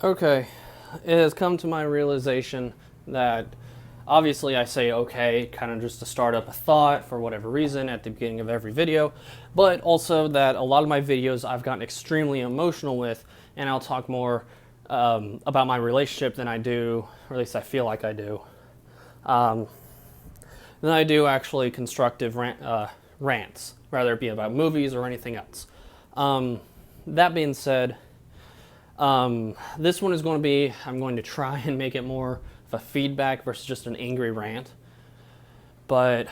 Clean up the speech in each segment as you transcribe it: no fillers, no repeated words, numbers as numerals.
Okay, it has come to my realization that obviously I say okay kind of just to start up a thought for whatever reason at the beginning of every video, but also that a lot of my videos I've gotten extremely emotional with, and I'll talk more about my relationship than I do, or at least I feel like I do, than I do actually constructive rants, whether it be about movies or anything else. That being said, this one is going to be, I'm going to try and make it more of a feedback versus just an angry rant. But,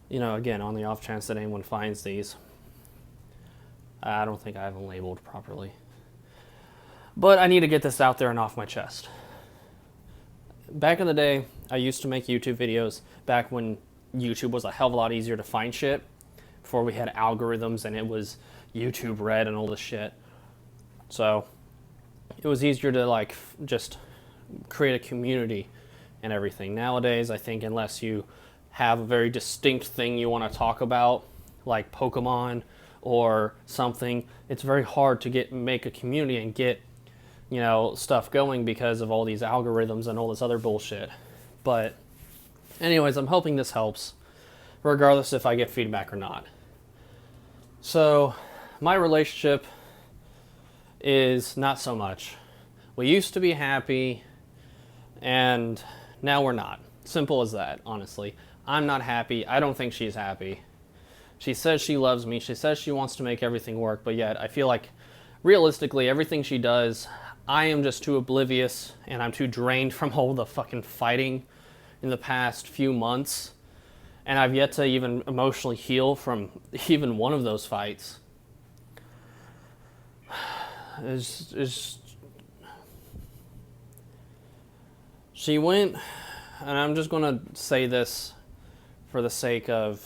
again, on the off chance that anyone finds these, I don't think I have them labeled properly. But I need to get this out there and off my chest. Back in the day, I used to make YouTube videos back when YouTube was a hell of a lot easier to find shit, before we had algorithms and it was YouTube Red and all this shit. So it was easier to just create a community and everything. Nowadays, I think unless you have a very distinct thing you want to talk about, like Pokemon or something, it's very hard to make a community and get stuff going because of all these algorithms and all this other bullshit. But anyways, I'm hoping this helps, regardless if I get feedback or not. So my relationship is not so much. We used to be happy, and now we're not. Simple as that, honestly. I'm not happy. I don't think she's happy. She says she loves me. She says she wants to make everything work, but yet I feel like realistically everything she does, I am just too oblivious and I'm too drained from all the fucking fighting in the past few months. And I've yet to even emotionally heal from even one of those fights. She went, and I'm just going to say this for the sake of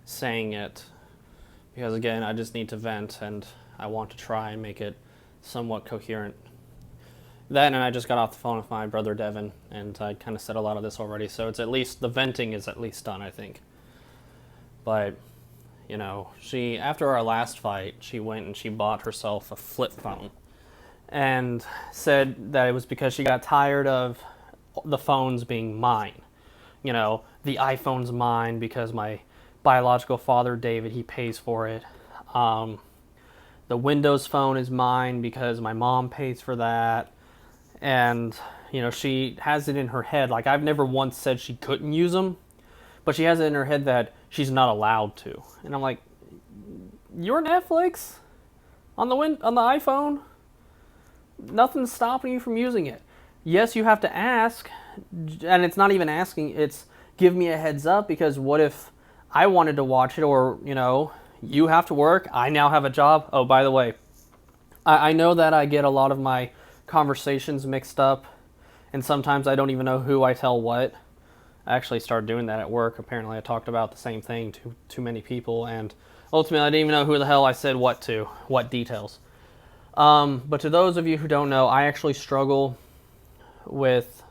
saying it, because again, I just need to vent and I want to try and make it somewhat coherent. That, and I just got off the phone with my brother Devin, and I kind of said a lot of this already, so it's at least, the venting is at least done, I think. But, she, after our last fight, she went and she bought herself a flip phone, and said that it was because she got tired of the phones being mine. The iPhone's mine because my biological father, David, he pays for it. The Windows phone is mine because my mom pays for that. And, she has it in her head. Like, I've never once said she couldn't use them, but she has it in her head that she's not allowed to. And I'm like, your Netflix on the iPhone? Nothing's stopping you from using it. Yes, you have to ask, and it's not even asking, it's give me a heads up, because what if I wanted to watch it, or, you have to work, I now have a job. Oh, by the way, I know that I get a lot of my conversations mixed up, and sometimes I don't even know who I tell what. I actually started doing that at work. Apparently I talked about the same thing to too many people, and ultimately I didn't even know who the hell I said what to, what details. But to those of you who don't know, I actually struggle with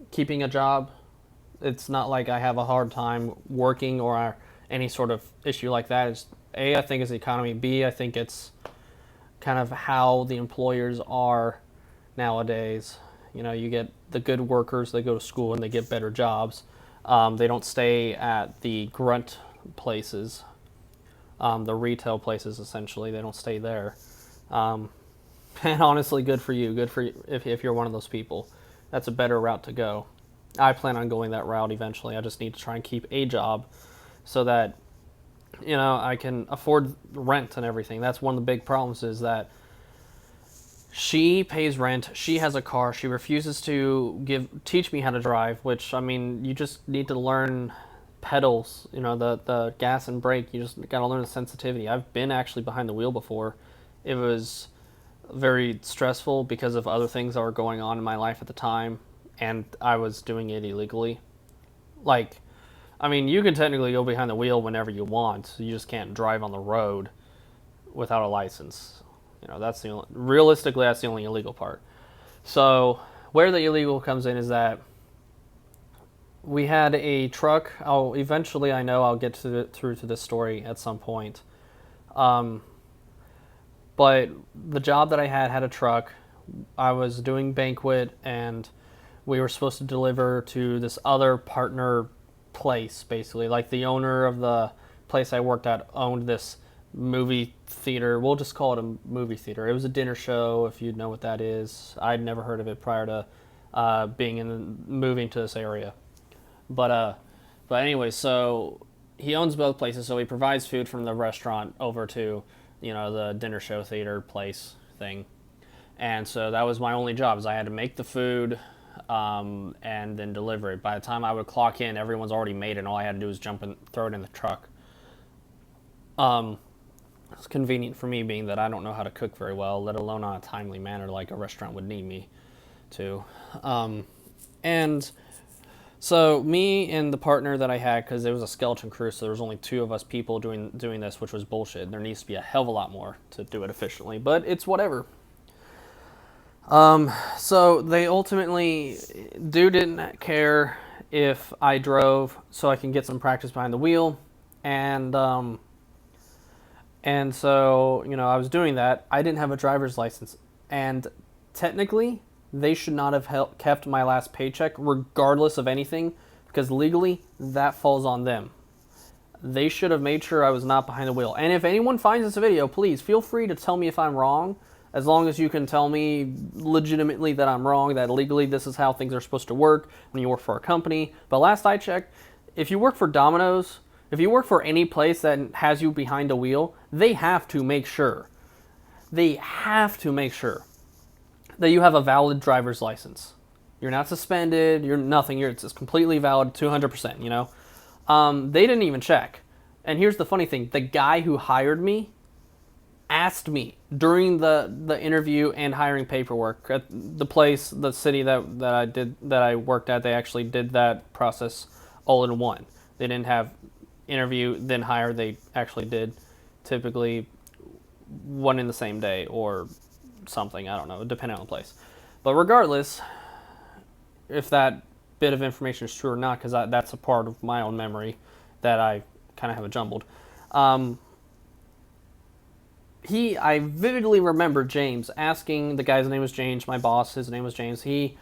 keeping a job. It's not like I have a hard time working or any sort of issue like that. It's A, I think it's the economy. B, I think it's kind of how the employers are nowadays. You get the good workers, they go to school and they get better jobs. They don't stay at the grunt places, the retail places essentially. They don't stay there. And honestly, good for you. Good for you if you're one of those people. That's a better route to go. I plan on going that route eventually. I just need to try and keep a job so that, I can afford rent and everything. That's one of the big problems, is that she pays rent, she has a car, she refuses to teach me how to drive, which, you just need to learn pedals, the gas and brake. You just gotta learn the sensitivity. I've been actually behind the wheel before. It was very stressful because of other things that were going on in my life at the time, and I was doing it illegally. You can technically go behind the wheel whenever you want. You just can't drive on the road without a license. Realistically, that's the only illegal part. So where the illegal comes in is that we had a truck. I know I'll get through to this story at some point. But the job that I had a truck. I was doing banquet, and we were supposed to deliver to this other partner place, basically. Like, the owner of the place I worked at owned this movie theater. We'll just call it a movie theater. It was a dinner show, if you know what that is. I'd never heard of it prior to moving to this area. But anyway, so he owns both places, so he provides food from the restaurant over to, the dinner show theater place thing. And so that was my only job, is I had to make the food and then deliver it. By the time I would clock in, everyone's already made it, and all I had to do was jump and throw it in the truck. It's convenient for me, being that I don't know how to cook very well, let alone on a timely manner like a restaurant would need me to. And so me and the partner that I had, because it was a skeleton crew, so there was only 2 of us people doing this, which was bullshit. There needs to be a hell of a lot more to do it efficiently, but it's whatever. So they ultimately, dude didn't care if I drove, so I can get some practice behind the wheel, and so, I was doing that. I didn't have a driver's license, and technically, they should not have kept my last paycheck, regardless of anything, because legally, that falls on them. They should have made sure I was not behind the wheel. And if anyone finds this video, please feel free to tell me if I'm wrong, as long as you can tell me legitimately that I'm wrong, that legally this is how things are supposed to work when you work for a company. But last I checked, if you work for Domino's, if you work for any place that has you behind a wheel, they have to make sure. They have to make sure that you have a valid driver's license. You're not suspended, you're nothing, it's just completely valid, 200%, They didn't even check. And here's the funny thing, the guy who hired me asked me during the interview and hiring paperwork at the place, the city that I worked at. They actually did that process all in one. They didn't have interview then hire. They actually did typically one in the same day or something. I don't know, depending on the place. But regardless, if that bit of information is true or not, because that's a part of my own memory that I kind of have it jumbled. I vividly remember James asking, the guy's name was James, my boss, his name was James, he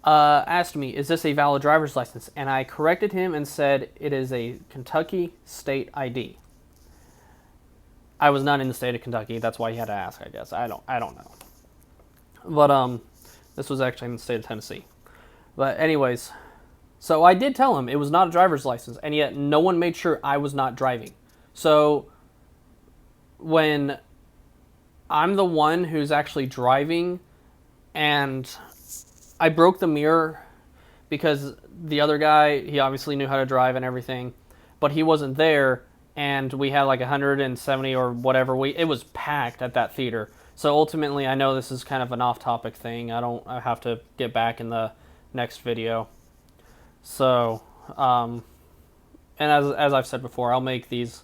asked me, is this a valid driver's license? And I corrected him and said, it is a Kentucky state ID. I was not in the state of Kentucky, that's why he had to ask, I guess. I don't know. But this was actually in the state of Tennessee. But anyways, so I did tell him it was not a driver's license, and yet no one made sure I was not driving. So when I'm the one who's actually driving, and I broke the mirror because the other guy, he obviously knew how to drive and everything, but he wasn't there, and we had like 170 or whatever. It was packed at that theater. So ultimately, I know this is kind of an off-topic thing. I have to get back in the next video. So, and as I've said before, I'll make these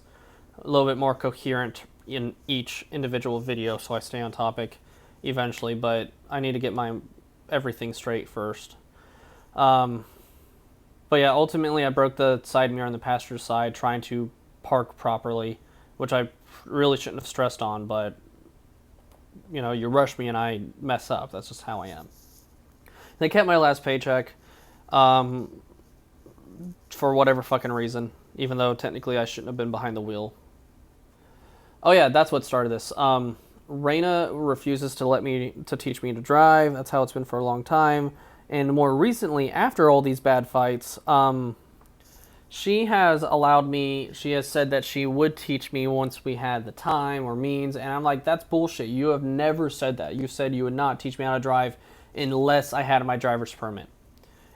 a little bit more coherent in each individual video, so I stay on topic eventually, but I need to get my everything straight first. But yeah, ultimately I broke the side mirror on the passenger's side trying to park properly, which I really shouldn't have stressed on, but you rush me and I mess up. That's just how I am. They kept my last paycheck for whatever fucking reason, even though technically I shouldn't have been behind the wheel. Oh yeah, that's what started this. Raina refuses to teach me to drive. That's how it's been for a long time. And more recently, after all these bad fights, she has said that she would teach me once we had the time or means. And I'm like, that's bullshit. You have never said that. You said you would not teach me how to drive unless I had my driver's permit.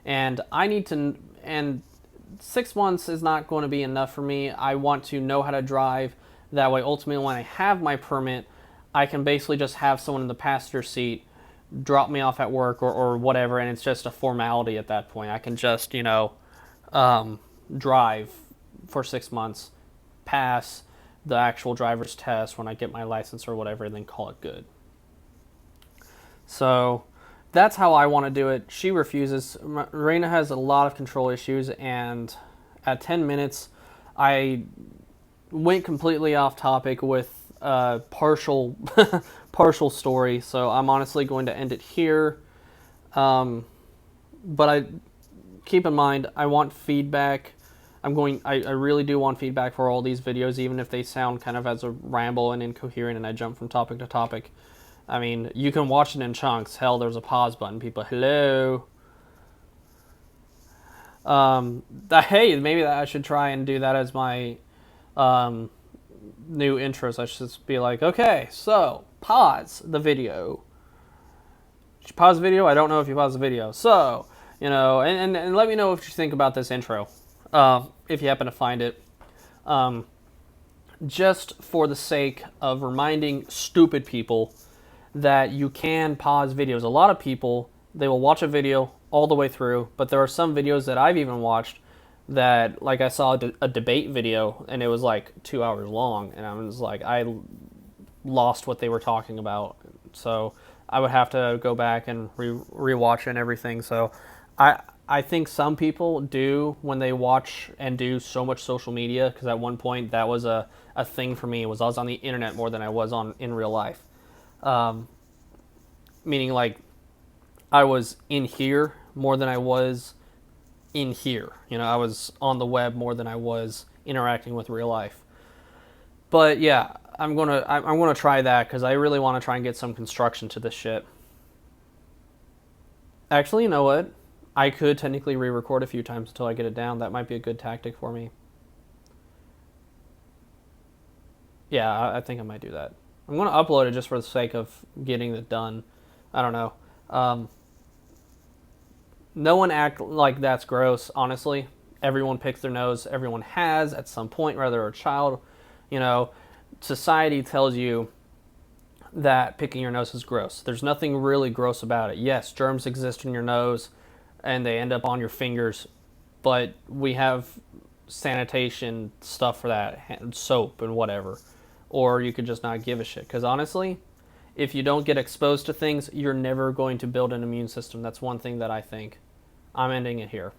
And and 6 months is not going to be enough for me. I want to know how to drive. That way, ultimately, when I have my permit, I can basically just have someone in the passenger seat drop me off at work or whatever, and it's just a formality at that point. I can just, drive for 6 months, pass the actual driver's test when I get my license or whatever, and then call it good. So that's how I want to do it. She refuses. Raina has a lot of control issues, and at 10 minutes, I went completely off topic with partial partial story, so I'm honestly going to end it here. But I keep in mind, I want feedback. I really do want feedback for all these videos, even if they sound kind of as a ramble and incoherent and I jump from topic to topic. I mean, you can watch it in chunks. Hell, there's a pause button. People, hello. Hey, maybe I should try and do that as my new intros. I should just be like, okay, so pause the video. Did you pause the video? I don't know if you paused the video. So, you know, and let me know what you think about this intro, if you happen to find it. Just for the sake of reminding stupid people that you can pause videos. A lot of people, they will watch a video all the way through, but there are some videos that I've even watched that, like, I saw a debate video and it was like 2 hours long, and I was like, I lost what they were talking about. So I would have to go back and rewatch and everything. So I think some people do when they watch and do so much social media, because at one point that was a thing for me. I was on the internet more than I was in real life. Meaning, like, I was in here more than I was in here. You know, I was on the web more than I was interacting with real life. But yeah, I'm gonna try that, because I really want to try and get some construction to this shit. Actually, you know what? I could technically re-record a few times until I get it down. That might be a good tactic for me. Yeah, I think I might do that. I'm going to upload it just for the sake of getting it done. I don't know. No one act like that's gross, honestly. Everyone picks their nose. Everyone has at some point, whether they're a child. You know, society tells you that picking your nose is gross. There's nothing really gross about it. Yes, germs exist in your nose and they end up on your fingers, but we have sanitation stuff for that, soap and whatever. Or you could just not give a shit. Because honestly, if you don't get exposed to things, you're never going to build an immune system. That's one thing that I think. I'm ending it here.